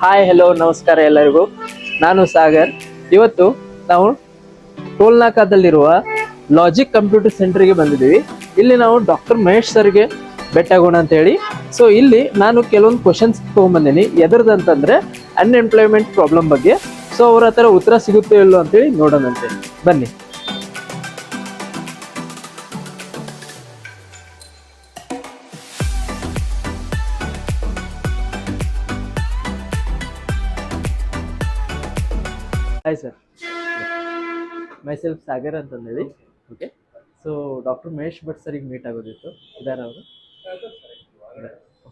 Hi hello ನಮಸ್ಕಾರ ಎಲ್ಲರಿಗೂ. ನಾನು ಸಾಗರ್. ಇವತ್ತು ನಾವು ಟೋಲ್ನಾಕಾದಲ್ಲಿರುವ ಲಾಜಿಕ್ ಕಂಪ್ಯೂಟರ್ ಸೆಂಟರ್ಗೆ ಬಂದಿದ್ದೀವಿ. ಇಲ್ಲಿ ನಾವು ಡಾಕ್ಟರ್ ಮಹೇಶ್ ಸರ್ಗೆ ಭೇಟಿಯಾಗೋಣ ಅಂತ ಹೇಳಿ. ಸೊ ಇಲ್ಲಿ ನಾನು ಕೆಲವೊಂದು ಕ್ವಶನ್ಸ್ ತೊಗೊಂಬಂದಿನಿ. ಎದರದಂತಂದ್ರೆ ಅನ್ಎಂಪ್ಲಾಯ್ಮೆಂಟ್ ಪ್ರಾಬ್ಲಮ್ ಬಗ್ಗೆ. ಸೊ ಅವ್ರ ಹತ್ರ ಉತ್ತರ ಸಿಗುತ್ತೆ ಇಲ್ಲೋ ಅಂತೇಳಿ ನೋಡೋಣಂತೆ, ಬನ್ನಿ. Hi sir, myself Sagar ಅಂತಂದೇಳಿ. Okay, so doctor Mahesh Bhat ಸರಿಗೆ ಮೀಟ್ ಆಗೋದಿತ್ತು. ಇದಾರೆ ಅವರು,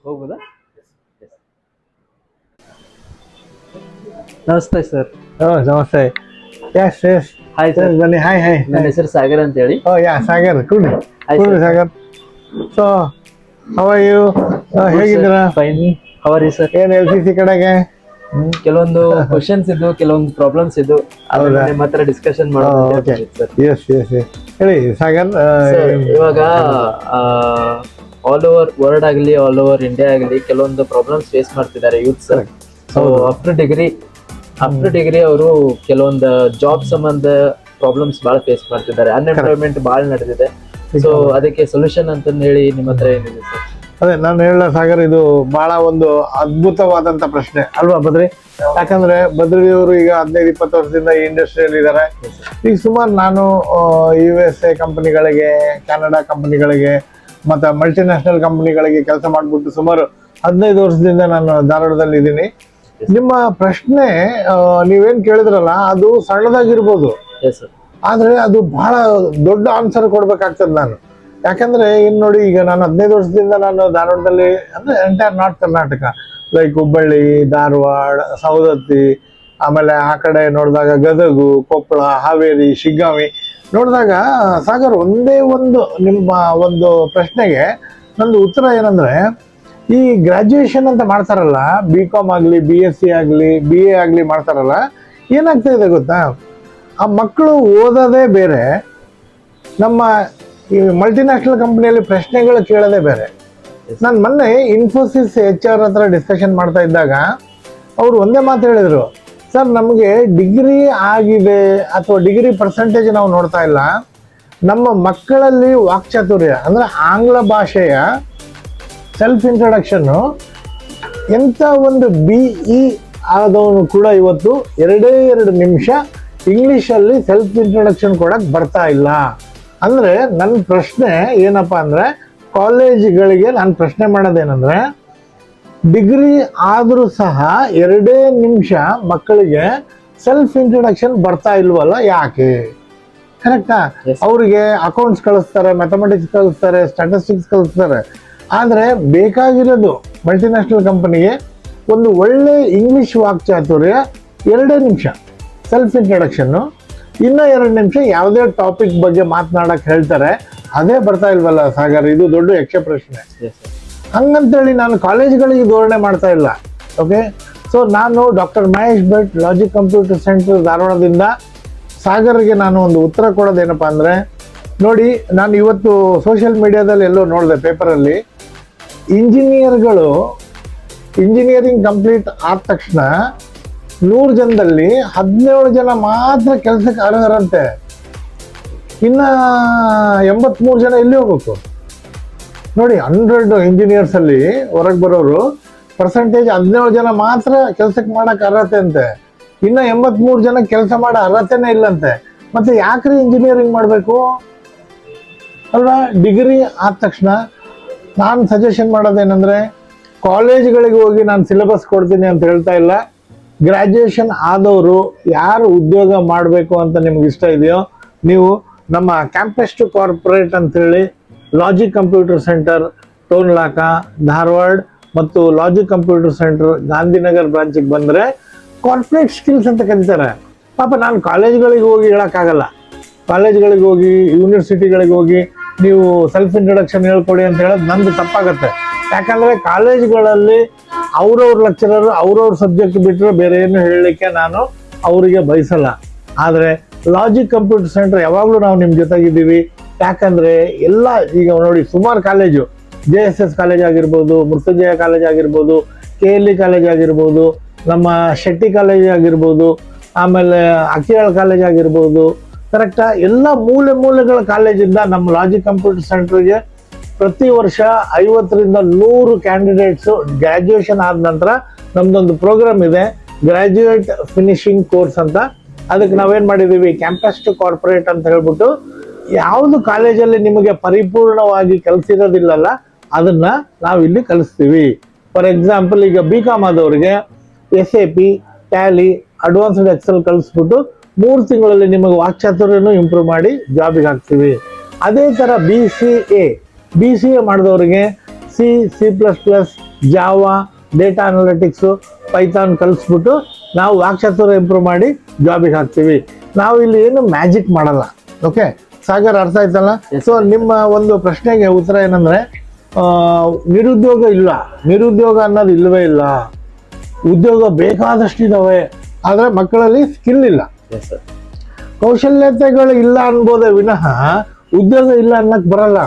ಹೋಗ್ಬೋದಾ? ನಮಸ್ತೆ ಸರ್. ನಮಸ್ತೆ. Yes yes. ಹಾಯ್ ಸರ್, ಬನ್ನಿ. Hi hi. ನನ್ನ ಹೆಸರು ಸಾಗರ್ ಅಂತ ಹೇಳಿ. ಯಾ ಸಾಗರ್, ಕೂಡಿ Sagar. So how are you? ಹೇಗಿದ್ದೀರಾ? Fine. How are you sir? ಏನ್ LCC ಕಡೆಗೆ ಕೆಲವೊಂದು ಕ್ವಶನ್ಸ್ ಇದ್ದು, ಕೆಲವೊಂದು ಪ್ರಾಬ್ಲಮ್ಸ್ ಇದ್ದು, ಅದನ್ನ ನಿಮ್ಮ ಹತ್ರ ಡಿಸ್ಕಷನ್ ಮಾಡೋದು. Yes yes yes. ಹೇಳಿ ಸಾಗರ್. ಇವಾಗ ಆಲ್ ಓವರ್ ವರ್ಲ್ಡ್ ಆಗಲಿ, ಆಲ್ ಓವರ್ ಇಂಡಿಯಾ ಆಗಲಿ ಕೆಲವೊಂದು ಪ್ರಾಬ್ಲಮ್ಸ್ ಫೇಸ್ ಮಾಡ್ತಿದ್ದಾರೆ ಯೂತ್ಸ್. ಸೊ ಆಫ್ಟರ್ ಡಿಗ್ರಿ ಅವರು ಕೆಲವೊಂದು ಜಾಬ್ ಸಂಬಂಧ ಪ್ರಾಬ್ಲಮ್ಸ್ ಬಹಳ ಫೇಸ್ ಮಾಡ್ತಿದ್ದಾರೆ. ಅನ್ಎಂಪ್ಲಾಯ್ಮೆಂಟ್ ಬಹಳ ನಡೆದಿದೆ. ಸೊ ಅದಕ್ಕೆ ಸೊಲ್ಯೂಷನ್ ಅಂತ ಹೇಳಿ ನಿಮ್ಮ ಹತ್ರ ಏನಿದೆ ಸರ್? ಅದೇ ನಾನು ಹೇಳ ಸಾಗರ್, ಇದು ಬಹಳ ಒಂದು ಅದ್ಭುತವಾದಂತ ಪ್ರಶ್ನೆ ಅಲ್ವಾ ಬದ್ರಿ? ಯಾಕಂದ್ರೆ ಬದ್ರಿಯವರು ಈಗ 15-20 ವರ್ಷದಿಂದ ಈ ಇಂಡಸ್ಟ್ರಿಯಲ್ಲಿ ಇದ್ದಾರೆ. ಈಗ ಸುಮಾರು ನಾನು USA ಕಂಪನಿಗಳಿಗೆ, ಕೆನಡಾ ಕಂಪನಿಗಳಿಗೆ ಮತ್ತೆ ಮಲ್ಟಿನ್ಯಾಷನಲ್ ಕಂಪನಿಗಳಿಗೆ ಕೆಲಸ ಮಾಡ್ಬಿಟ್ಟು ಸುಮಾರು 15 ವರ್ಷದಿಂದ ನಾನು ಧಾರವಾಡದಲ್ಲಿ ಇದ್ದೀನಿ. ನಿಮ್ಮ ಪ್ರಶ್ನೆ ನೀವೇನ್ ಕೇಳಿದ್ರಲ್ಲ, ಅದು ಸಣ್ಣದಾಗಿರ್ಬೋದು, ಆದ್ರೆ ಅದು ಬಹಳ ದೊಡ್ಡ ಆನ್ಸರ್ ಕೊಡ್ಬೇಕಾಗ್ತದೆ ನಾನು. ಯಾಕಂದ್ರೆ ಇನ್ ನೋಡಿ, ಈಗ ನಾನು 15 ವರ್ಷದಿಂದ ನಾನು ಧಾರವಾಡದಲ್ಲಿ, ಅಂದ್ರೆ entire north Karnataka, like Hubballi, Dharwad, Savadatti, ಆಮೇಲೆ ಆ ಕಡೆ ನೋಡಿದಾಗ ಗದಗು, ಕೊಪ್ಪಳ, ಹಾವೇರಿ, ಶಿಗ್ಗಾಂವಿ ನೋಡಿದಾಗ ಸಾಗರ್, ಒಂದೇ ಒಂದು ನಿಮ್ಮ ಒಂದು ಪ್ರಶ್ನೆಗೆ ನಂದು ಉತ್ತರ ಏನಂದ್ರೆ, ಈ ಗ್ರಾಜ್ಯುಯೇಷನ್ ಅಂತ ಮಾಡ್ತಾರಲ್ಲ, BCom ಆಗಲಿ, BSc ಆಗಲಿ, BA ಆಗಲಿ ಮಾಡ್ತಾರಲ್ಲ, ಏನಾಗ್ತಾ ಇದೆ ಗೊತ್ತಾ? ಆ ಮಕ್ಕಳು ಓದೋದೇ ಬೇರೆ, ನಮ್ಮ ಈ ಮಲ್ಟಿನ್ಯಾಷನಲ್ ಕಂಪನಿಯಲ್ಲಿ ಪ್ರಶ್ನೆಗಳು ಕೇಳೋದೇ ಬೇರೆ. ನಾನು ಮೊನ್ನೆ ಇನ್ಫೋಸಿಸ್ HR ಹತ್ರ ಡಿಸ್ಕಷನ್ ಮಾಡ್ತಾ ಇದ್ದಾಗ ಅವರು ಒಂದೇ ಮಾತು ಹೇಳಿದ್ರು, ಸರ್ ನಮಗೆ ಡಿಗ್ರಿ ಆಗಿದೆ ಅಥವಾ ಡಿಗ್ರಿ ಪರ್ಸೆಂಟೇಜ್ ನಾವು ನೋಡ್ತಾ ಇಲ್ಲ, ನಮ್ಮ ಮಕ್ಕಳಲ್ಲಿ ವಾಕ್ಚಾತುರ್ಯ ಅಂದ್ರೆ ಆಂಗ್ಲ ಭಾಷೆಯ ಸೆಲ್ಫ್ ಇಂಟ್ರೊಡಕ್ಷನ್ನು ಎಂಥ ಒಂದು BE ಆದವನು ಕೂಡ ಇವತ್ತು 2 ನಿಮಿಷ ಇಂಗ್ಲೀಷಲ್ಲಿ ಸೆಲ್ಫ್ ಇಂಟ್ರೊಡಕ್ಷನ್ ಕೊಡಕ್ಕೆ ಬರ್ತಾ ಇಲ್ಲ. ಅಂದ್ರೆ ನನ್ನ ಪ್ರಶ್ನೆ ಏನಪ್ಪಾ ಅಂದ್ರೆ, ಕಾಲೇಜ್ಗಳಿಗೆ ನಾನು ಪ್ರಶ್ನೆ ಮಾಡೋದೇನಂದ್ರೆ, ಡಿಗ್ರಿ ಆದ್ರೂ ಸಹ 2 ನಿಮಿಷ ಮಕ್ಕಳಿಗೆ ಸೆಲ್ಫ್ ಇಂಟ್ರೊಡಕ್ಷನ್ ಬರ್ತಾ ಇಲ್ವಲ್ಲ, ಯಾಕೆ? ಕರೆಕ್ಟಾ? ಅವ್ರಿಗೆ ಅಕೌಂಟ್ಸ್ ಕಳಿಸ್ತಾರೆ, ಮ್ಯಾಥಮೆಟಿಕ್ಸ್ ಕಳಿಸ್ತಾರೆ, ಸ್ಟ್ಯಾಟಿಸ್ಟಿಕ್ಸ್ ಕಳಿಸ್ತಾರೆ, ಆದ್ರೆ ಬೇಕಾಗಿರೋದು ಮಲ್ಟಿನ್ಯಾಷನಲ್ ಕಂಪನಿಗೆ ಒಂದು ಒಳ್ಳೆ ಇಂಗ್ಲಿಷ್ ವಾಕ್ಚಾತುರ್ಯ, 2 ನಿಮಿಷ ಸೆಲ್ಫ್ ಇಂಟ್ರೊಡಕ್ಷನ್ನು, ಇನ್ನ 2 ನಿಮಿಷ ಯಾವುದೇ ಟಾಪಿಕ್ ಬಗ್ಗೆ ಮಾತನಾಡಕ್ ಹೇಳ್ತಾರೆ, ಅದೇ ಬರ್ತಾ ಇಲ್ವಲ್ಲ ಸಾಗರ್? ಇದು ದೊಡ್ಡ ಯಕ್ಷ ಪ್ರಶ್ನೆ. ಹಂಗಂತೇಳಿ ನಾನು ಕಾಲೇಜ್ಗಳಿಗೆ ಧೋರಣೆ ಮಾಡ್ತಾ ಇಲ್ಲ. ಓಕೆ, ಸೊ ನಾನು doctor Mahesh Bhat logic computer centre ಧಾರವಾಡದಿಂದ ಸಾಗರ್ಗೆ ನಾನು ಒಂದು ಉತ್ತರ ಕೊಡೋದೇನಪ್ಪ ಅಂದ್ರೆ, ನೋಡಿ, ನಾನು ಇವತ್ತು ಸೋಷಿಯಲ್ ಮೀಡಿಯಾದಲ್ಲಿ ಎಲ್ಲೋ ನೋಡಿದೆ, ಪೇಪರಲ್ಲಿ, ಇಂಜಿನಿಯರಿಂಗ್ ಕಂಪ್ಲೀಟ್ ಆದ ತಕ್ಷಣ 100 ಜನದಲ್ಲಿ 17 ಜನ ಮಾತ್ರ ಕೆಲಸಕ್ಕೆ ಅರ್ಹರಂತೆ. ಇನ್ನ 83 ಜನ ಎಲ್ಲಿ ಹೋಗ್ಬೇಕು ನೋಡಿ? 100 ಇಂಜಿನಿಯರ್ಸ್ ಅಲ್ಲಿ ಹೊರಗೆ ಬರೋರು ಪರ್ಸೆಂಟೇಜ್ 17 ಜನ ಮಾತ್ರ ಕೆಲ್ಸಕ್ಕೆ ಮಾಡಕ್ ಅರ್ಹತೆ ಅಂತೆ. ಇನ್ನ 83 ಜನ ಕೆಲಸ ಮಾಡೋ ಅರ್ಹತೆನೇ ಇಲ್ಲಂತೆ. ಮತ್ತೆ ಯಾಕ್ರಿ ಇಂಜಿನಿಯರಿಂಗ್ ಮಾಡಬೇಕು ಅಲ್ವಾ? ಡಿಗ್ರಿ ಆದ ತಕ್ಷಣ ನಾನು ಸಜೆಷನ್ ಮಾಡೋದೇನಂದ್ರೆ, ಕಾಲೇಜ್ಗಳಿಗೆ ಹೋಗಿ ನಾನು ಸಿಲೆಬಸ್ ಕೊಡ್ತೀನಿ ಅಂತ ಹೇಳ್ತಾ ಇಲ್ಲ. ಗ್ರಾಜ್ಯುಯೇಷನ್ ಆದವರು ಯಾರು ಉದ್ಯೋಗ ಮಾಡಬೇಕು ಅಂತ ನಿಮ್ಗೆ ಇಷ್ಟ ಇದೆಯೋ, ನೀವು ನಮ್ಮ ಕ್ಯಾಂಪಸ್ ಟು ಕಾರ್ಪೊರೇಟ್ ಅಂತೇಳಿ ಲಾಜಿಕ್ ಕಂಪ್ಯೂಟರ್ ಸೆಂಟರ್ ಟೋಲ್ನಾಕ, ಧಾರವಾಡ ಮತ್ತು ಲಾಜಿಕ್ ಕಂಪ್ಯೂಟರ್ ಸೆಂಟರ್ ಗಾಂಧಿನಗರ್ ಬ್ರಾಂಚಿಗೆ ಬಂದರೆ ಕಾರ್ಪೊರೇಟ್ ಸ್ಕಿಲ್ಸ್ ಅಂತ ಕರೀತಾರೆ. ಪಾಪ ನಾನು ಕಾಲೇಜ್ಗಳಿಗೆ ಹೋಗಿ ಹೇಳೋಕ್ಕಾಗಲ್ಲ. ಕಾಲೇಜ್ಗಳಿಗೆ ಹೋಗಿ, ಯೂನಿವರ್ಸಿಟಿಗಳಿಗೆ ಹೋಗಿ ನೀವು ಸೆಲ್ಫ್ ಇಂಟ್ರೊಡಕ್ಷನ್ ಹೇಳ್ಕೊಡಿ ಅಂತ ಹೇಳೋದು ನಂದು ತಪ್ಪಾಗತ್ತೆ. ಯಾಕಂದ್ರೆ ಕಾಲೇಜ್ಗಳಲ್ಲಿ ಅವ್ರವ್ರ ಲೆಕ್ಚರರ್ ಅವ್ರವ್ರ ಸಬ್ಜೆಕ್ಟ್ ಬಿಟ್ಟರೆ ಬೇರೆ ಏನು ಹೇಳಲಿಕ್ಕೆ ನಾನು ಅವರಿಗೆ ಬಯಸಲ್ಲ. ಆದರೆ ಲಾಜಿಕ್ ಕಂಪ್ಯೂಟರ್ ಸೆಂಟರ್ ಯಾವಾಗಲೂ ನಾವು ನಿಮ್ಮ ಜೊತೆಗಿದ್ದೀವಿ. ಯಾಕಂದ್ರೆ ಎಲ್ಲ ಈಗ ನೋಡಿ, ಸುಮಾರು ಕಾಲೇಜು, JSS ಕಾಲೇಜ್ ಆಗಿರ್ಬೋದು, ಮೃತ್ಯುಂಜಯ ಕಾಲೇಜ್ ಆಗಿರ್ಬೋದು, KLE ಕಾಲೇಜ್ ಆಗಿರ್ಬೋದು, ನಮ್ಮ ಶೆಟ್ಟಿ ಕಾಲೇಜ್ ಆಗಿರ್ಬೋದು, ಆಮೇಲೆ ಅಕ್ಕಿಯಾಳ್ ಕಾಲೇಜ್ ಆಗಿರ್ಬೋದು, ಕರೆಕ್ಟಾ, ಎಲ್ಲ ಮೂಲೆ ಮೂಲೆಗಳ ಕಾಲೇಜಿಂದ ನಮ್ಮ ಲಾಜಿಕ್ ಕಂಪ್ಯೂಟರ್ ಸೆಂಟರ್ಗೆ ಪ್ರತಿ ವರ್ಷ 50ರಿಂದ 100 ಕ್ಯಾಂಡಿಡೇಟ್ಸು ಗ್ರ್ಯಾಜುಯೇಷನ್ ಆದ ನಂತರ ನಮ್ದೊಂದು ಪ್ರೋಗ್ರಾಮ್ ಇದೆ, ಗ್ರ್ಯಾಜುಯೇಟ್ ಫಿನಿಶಿಂಗ್ ಕೋರ್ಸ್ ಅಂತ. ಅದಕ್ಕೆ ನಾವೇನ್ ಮಾಡಿದೀವಿ, ಕ್ಯಾಂಪಸ್ ಟು ಕಾರ್ಪೊರೇಟ್ ಅಂತ ಹೇಳ್ಬಿಟ್ಟು, ಯಾವುದು ಕಾಲೇಜಲ್ಲಿ ನಿಮಗೆ ಪರಿಪೂರ್ಣವಾಗಿ ಕಲಿಸಿರೋದಿಲ್ಲಲ್ಲ ಅದನ್ನ ನಾವು ಇಲ್ಲಿ ಕಲಿಸ್ತೀವಿ. ಫಾರ್ ಎಕ್ಸಾಂಪಲ್, ಈಗ BCom ಆದವರಿಗೆ SAP, ಟ್ಯಾಲಿ, ಅಡ್ವಾನ್ಸ್ಡ್ ಎಕ್ಸೆಲ್ ಕಲಿಸ್ಬಿಟ್ಟು 3 ತಿಂಗಳಲ್ಲಿ ನಿಮಗೆ ವಾಕ್ಚಾತುರ್ಯನೂ ಇಂಪ್ರೂವ್ ಮಾಡಿ ಜಾಬಿಗೆ ಹಾಕ್ತೀವಿ. ಅದೇ ಥರ BCA ಮಾಡಿದವರಿಗೆ C++, Java, data analytics, Python ಕಲಿಸ್ಬಿಟ್ಟು ನಾವು ವಾಕ್ಚಾತುರ್ಯ ಇಂಪ್ರೂವ್ ಮಾಡಿ ಜಾಬಿಗೆ ಹಾಕ್ತೀವಿ. ನಾವು ಇಲ್ಲಿ ಏನು ಮ್ಯಾಜಿಕ್ ಮಾಡಲ್ಲ. ಓಕೆ ಸಾಗರ್, ಅರ್ಥ ಆಯ್ತಲ್ಲ? ಸೊ ನಿಮ್ಮ ಒಂದು ಪ್ರಶ್ನೆಗೆ ಉತ್ತರ ಏನಂದ್ರೆ, ನಿರುದ್ಯೋಗ ಅನ್ನೋದು ಇಲ್ಲವೇ ಇಲ್ಲ. ಉದ್ಯೋಗ ಬೇಕಾದಷ್ಟು ಇದಾವೆ, ಆದ್ರೆ ಮಕ್ಕಳಲ್ಲಿ ಸ್ಕಿಲ್ ಇಲ್ಲ, ಕೌಶಲ್ಯತೆಗಳು ಇಲ್ಲ ಅನ್ಬೋದೇ ವಿನಃ ಉದ್ಯೋಗ ಇಲ್ಲ ಅನ್ನಕ್ ಬರಲ್ಲ.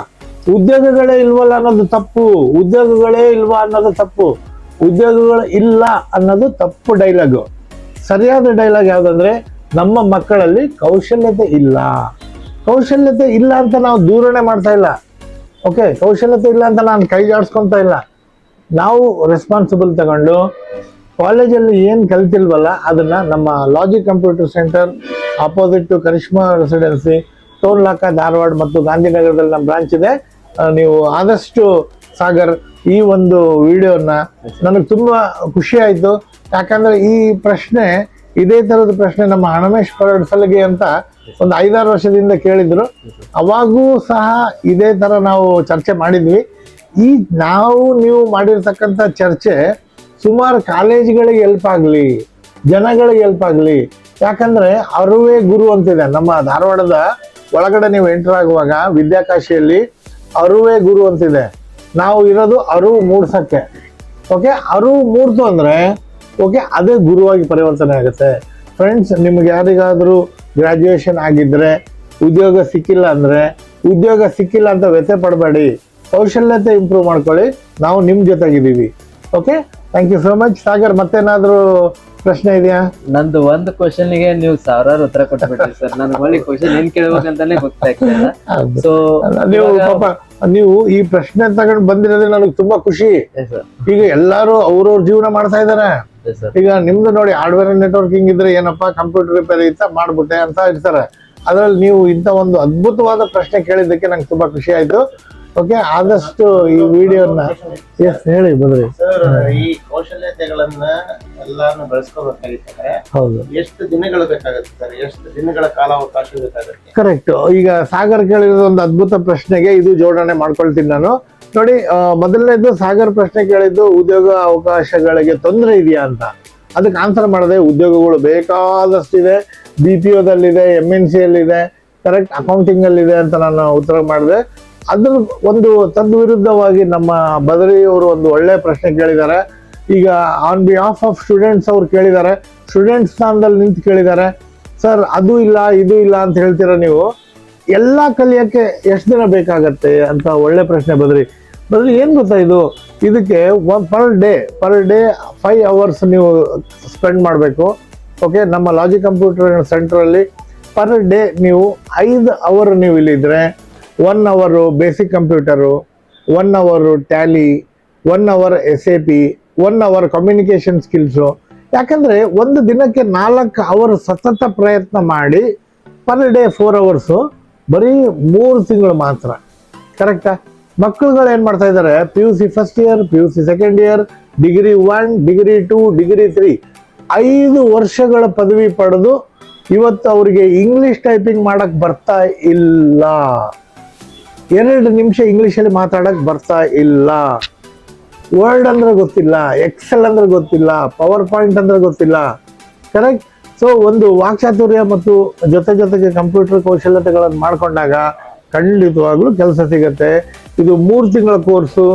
ಉದ್ಯೋಗಗಳೇ ಇಲ್ವಲ್ಲ ಅನ್ನೋದು ತಪ್ಪು, ಉದ್ಯೋಗಗಳೇ ಇಲ್ವಾ ಅನ್ನೋದು ತಪ್ಪು, ಉದ್ಯೋಗಗಳು ಇಲ್ಲ ಅನ್ನೋದು ತಪ್ಪು ಡೈಲಾಗು. ಸರಿಯಾದ ಡೈಲಾಗ್ ಯಾವ್ದಂದ್ರೆ, ನಮ್ಮ ಮಕ್ಕಳಲ್ಲಿ ಕೌಶಲ್ಯತೆ ಇಲ್ಲ. ಕೌಶಲ್ಯತೆ ಇಲ್ಲ ಅಂತ ನಾವು ದೂರಣೆ ಮಾಡ್ತಾ ಇಲ್ಲ. ಓಕೆ, ಕೌಶಲ್ಯತೆ ಇಲ್ಲ ಅಂತ ನಾನು ಕೈ ಜಾಡ್ಸ್ಕೊಂತ ಇಲ್ಲ. ನಾವು ರೆಸ್ಪಾನ್ಸಿಬಲ್ ತಗೊಂಡು ಕಾಲೇಜಲ್ಲಿ ಏನು ಕಲ್ತಿಲ್ವಲ್ಲ ಅದನ್ನ ನಮ್ಮ logic computer centre opposite to Karishma Residency, Toll Naka, Dharwad ಮತ್ತು ಗಾಂಧಿನಗರದಲ್ಲಿ ನಮ್ಮ ಬ್ರಾಂಚ್ ಇದೆ. ನೀವು ಆದಷ್ಟು ಸಾಗರ್ ಈ ಒಂದು ವಿಡಿಯೋನ ನನಗೆ ತುಂಬಾ ಖುಷಿ ಆಯ್ತು. ಯಾಕಂದ್ರೆ ಈ ಪ್ರಶ್ನೆ, ಇದೇ ತರದ ಪ್ರಶ್ನೆ ನಮ್ಮ ಹಣಮೇಶ್ ಪರಡ್ಸಲಿಗೆ ಅಂತ ಒಂದು 5-6 ವರ್ಷದಿಂದ ಕೇಳಿದ್ರು. ಅವಾಗೂ ಸಹ ಇದೇ ತರ ನಾವು ಚರ್ಚೆ ಮಾಡಿದ್ವಿ. ಈ ನೀವು ಮಾಡಿರ್ತಕ್ಕಂಥ ಚರ್ಚೆ ಸುಮಾರು ಕಾಲೇಜ್ಗಳಿಗೆ ಹೆಲ್ಪ್ ಆಗಲಿ, ಜನಗಳಿಗೆ ಹೆಲ್ಪ್ ಆಗಲಿ. ಯಾಕಂದ್ರೆ ಅರುವೇ ಗುರು ಅಂತಿದೆ ನಮ್ಮ ಧಾರವಾಡದ ಒಳಗಡೆ. ನೀವು ಎಂಟರ್ ಆಗುವಾಗ ವಿದ್ಯಾಕಾಶಿಯಲ್ಲಿ ಅರುವೇ ಗುರು ಅಂತಿದೆ. ನಾವು ಇರೋದು ಅರಿವು ಮೂಡ್ಸಕ್ಕೆ. ಓಕೆ, ಅರಿವು ಮೂಡ್ತು ಅಂದ್ರೆ ಓಕೆ, ಅದೇ ಗುರುವಾಗಿ ಪರಿವರ್ತನೆ ಆಗುತ್ತೆ. ಫ್ರೆಂಡ್ಸ್, ನಿಮ್ಗೆ ಯಾರಿಗಾದ್ರೂ ಗ್ರಾಜ್ಯುಯೇಷನ್ ಆಗಿದ್ರೆ ಉದ್ಯೋಗ ಸಿಕ್ಕಿಲ್ಲ ಅಂದ್ರೆ, ಉದ್ಯೋಗ ಸಿಕ್ಕಿಲ್ಲ ಅಂತ ವ್ಯಥೆ ಪಡಬೇಡಿ, ಕೌಶಲ್ಯತೆ ಇಂಪ್ರೂವ್ ಮಾಡ್ಕೊಳ್ಳಿ. ನಾವು ನಿಮ್ ಜೊತೆಗಿದ್ದೀವಿ. Okay, thank you so much. Sagar, ಮತ್ತೇನಾದ್ರೂ ಪ್ರಶ್ನೆ ಇದೆಯಾ? ನಂದು ಒಂದು ಕ್ವಶನ್ಗೆ ನೀವು 1000 ಉತ್ತರ ಕೊಟ್ಬಿಟ್ರಿ ಸರ್. ನಾನು ಒಳ್ಳೆ ಕ್ವಶನ್ ಏನ್ ಕೇಳ್ಬೇಕಂತಾನೆ ಗೊತ್ತಾಗ್ತಿಲ್ಲ. ಸೊ ನೀವು ಪಾಪ ನೀವು ಈ ಪ್ರಶ್ನೆ ತಗೊಂಡು ಬಂದಿರೋದ್ರೆ ನನಗೆ ತುಂಬಾ ಖುಷಿ. ಈಗ ಎಲ್ಲಾರು ಅವ್ರವ್ರ ಜೀವನ ಮಾಡ್ತಾ ಇದಾರೆ. ಈಗ ನಿಮ್ದು ನೋಡಿ, ಹಾರ್ಡ್ವೇರ್ ನೆಟ್ವರ್ಕಿಂಗ್ ಇದ್ರೆ ಏನಪ್ಪಾ, ಕಂಪ್ಯೂಟರ್ ರಿಪೇರಿ ಇತ್ತ ಮಾಡ್ಬಿಟ್ಟೆ ಅಂತ ಇರ್ತಾರೆ. ಅದ್ರಲ್ಲಿ ನೀವು ಇಂಥ ಒಂದು ಅದ್ಭುತವಾದ ಪ್ರಶ್ನೆ ಕೇಳಿದ್ದಕ್ಕೆ ನಂಗೆ ತುಂಬಾ ಖುಷಿ ಆಯ್ತು. ಓಕೆ, ಆದಷ್ಟು ಈ ವಿಡಿಯೋನ ಹೇಳಿ ಬದ್ರಿ. ಸರ್, ಈ ಕೌಶಲ್ಯತೆಗಳನ್ನ ಎಲ್ಲಾನು ಬೆಳೆಸ್ಕೋಬೇಕಾಗಿತ್ತಂದ್ರೆ ಹೌದು, ಎಷ್ಟು ದಿನಗಳು ಬೇಕಾಗುತ್ತೆ ಸರ್? ಎಷ್ಟು ದಿನಗಳ ಕಾಲಾವಕಾಶ ಬೇಕಾಗುತ್ತೆ? ಕರೆಕ್ಟ್. ಈಗ ಸಾಗರ್ ಕೇಳಿರೋದು ಒಂದು ಅದ್ಭುತ ಪ್ರಶ್ನೆಗೆ ಇದು ಜೋಡಣೆ ಮಾಡ್ಕೊಳ್ತೀನಿ ನಾನು. ನೋಡಿ, ಮೊದಲನೇದು ಸಾಗರ್ ಪ್ರಶ್ನೆ ಕೇಳಿದ್ದು ಉದ್ಯೋಗ ಅವಕಾಶಗಳಿಗೆ ತೊಂದರೆ ಇದೆಯಾ ಅಂತ. ಅದಕ್ಕೆ ಆನ್ಸರ್ ಮಾಡಿದೆ, ಉದ್ಯೋಗಗಳು ಬೇಕಾದಷ್ಟಿದೆ. BPOದಲ್ಲಿದೆ, MNC ಅಲ್ಲಿದೆ, ಕರೆಕ್ಟ್, ಅಕೌಂಟಿಂಗ್ ಅಲ್ಲಿದೆ ಅಂತ ನಾನು ಉತ್ತರ ಮಾಡಿದೆ. ಅದ್ರ ಒಂದು ತದ್ವಿರುದ್ಧವಾಗಿ ನಮ್ಮ ಬದರಿಯವರು ಒಂದು ಒಳ್ಳೆ ಪ್ರಶ್ನೆ ಕೇಳಿದ್ದಾರೆ. ಈಗ ಆನ್ ಬಿಹಾಫ್ ಆಫ್ ಸ್ಟೂಡೆಂಟ್ಸ್ ಅವ್ರು ಕೇಳಿದ್ದಾರೆ, ಸ್ಟೂಡೆಂಟ್ ಸ್ಥಾನದಲ್ಲಿ ನಿಂತು ಕೇಳಿದ್ದಾರೆ. ಸರ್, ಅದು ಇಲ್ಲ ಇದು ಇಲ್ಲ ಅಂತ ಹೇಳ್ತೀರಾ ನೀವು, ಎಲ್ಲ ಕಲಿಯಕ್ಕೆ ಎಷ್ಟು ದಿನ ಬೇಕಾಗತ್ತೆ ಅಂತ ಒಳ್ಳೆ ಪ್ರಶ್ನೆ ಬದ್ರಿ. ಏನ್ ಗೊತ್ತಾ, ಇದಕ್ಕೆ ಪರ್ ಡೇ 5 hours ನೀವು ಸ್ಪೆಂಡ್ ಮಾಡಬೇಕು. ಓಕೆ, ನಮ್ಮ ಲಾಜಿಕ್ ಕಂಪ್ಯೂಟರ್ ಸೆಂಟರಲ್ಲಿ ಪರ್ ಡೇ ನೀವು 5 hour ನೀವು ಇಲ್ಲಿದ್ರೆ 1 hour basic computer, 1 hour Tally, 1 hour SAP, 1 hour communication skills. ಯಾಕಂದ್ರೆ ಒಂದು ದಿನಕ್ಕೆ 4 hour ಸತತ ಪ್ರಯತ್ನ ಮಾಡಿ ಪರ್ ಡೇ 4 hours, ಬರೀ 3 ತಿಂಗಳು ಮಾತ್ರ. ಕರೆಕ್ಟಾ? ಮಕ್ಕಳುಗಳು ಏನ್ ಮಾಡ್ತಾ ಇದ್ದಾರೆ, PUC first year, PUC second year, degree 1, degree 2, degree 3, 5 ವರ್ಷಗಳ ಪದವಿ ಪಡೆದು ಇವತ್ತು ಅವರಿಗೆ ಇಂಗ್ಲಿಷ್ ಟೈಪಿಂಗ್ ಮಾಡಕ್ ಬರ್ತಾ ಇಲ್ಲ, 2 ನಿಮಿಷ ಇಂಗ್ಲಿಷಲ್ಲಿ ಮಾತಾಡಕ್ ಬರ್ತಾ ಇಲ್ಲ, ವರ್ಡ್ ಅಂದ್ರೆ ಗೊತ್ತಿಲ್ಲ, ಎಕ್ಸೆಲ್ ಅಂದ್ರೆ ಗೊತ್ತಿಲ್ಲ, ಪವರ್ ಪಾಯಿಂಟ್ ಅಂದ್ರೆ ಗೊತ್ತಿಲ್ಲ. ಕರೆಕ್ಟ್? ಸೊ ಒಂದು ವಾಕ್ಚಾತುರ್ಯ ಮತ್ತು ಜೊತೆಗೆ ಕಂಪ್ಯೂಟರ್ ಕೌಶಲ್ಯತೆಗಳನ್ನು ಮಾಡ್ಕೊಂಡಾಗ ಖಂಡಿತವಾಗ್ಲೂ ಕೆಲಸ ಸಿಗತ್ತೆ. ಇದು 3 ತಿಂಗಳ course,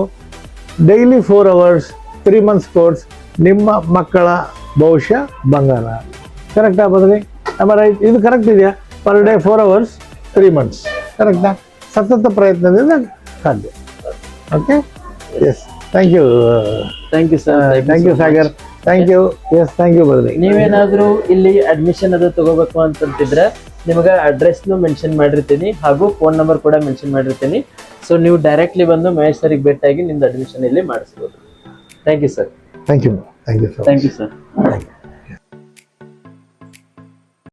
daily 4 hours, 3 months course. ನಿಮ್ಮ ಮಕ್ಕಳ ಭವಿಷ್ಯ ಬಂಗಾರ. ಕರೆಕ್ಟಾ ಬದ್ರಿ? ರೈಟ್? ಇದು ಕರೆಕ್ಟ್ ಇದೆಯಾ? Per day 4 hours, 3 months. ಕರೆಕ್ಟಾ? ಸತತ ಪ್ರಯತ್ನದಿಂದ ಸಾಧ್ಯ. Okay, yes, thank you sir. Thank you Sagar. Thank you. Yes, thank you Badri. ನೀವೇನಾದ್ರೂ ಇಲ್ಲಿ ಅಡ್ಮಿಷನ್ ಅದು ತಗೋಬೇಕು ಅಂತಂತಿದ್ರೆ ನಿಮಗೆ ಅಡ್ರೆಸ್ನು ಮೆನ್ಷನ್ ಮಾಡಿರ್ತೀನಿ ಹಾಗೂ ಫೋನ್ ನಂಬರ್ ಕೂಡ ಮೆನ್ಷನ್ ಮಾಡಿರ್ತೀನಿ. ಸೊ ನೀವು ಡೈರೆಕ್ಟ್ಲಿ ಬಂದು ಮಹೇಶ್ ಸರಿಗೆ ಭೇಟಿಯಾಗಿ ನಿಮ್ದು ಅಡ್ಮಿಷನ್ ಇಲ್ಲಿ ಮಾಡಿಸ್ಬೋದು. Thank you sir. Thank you. Thank you sir. Thank you sir. Thank you.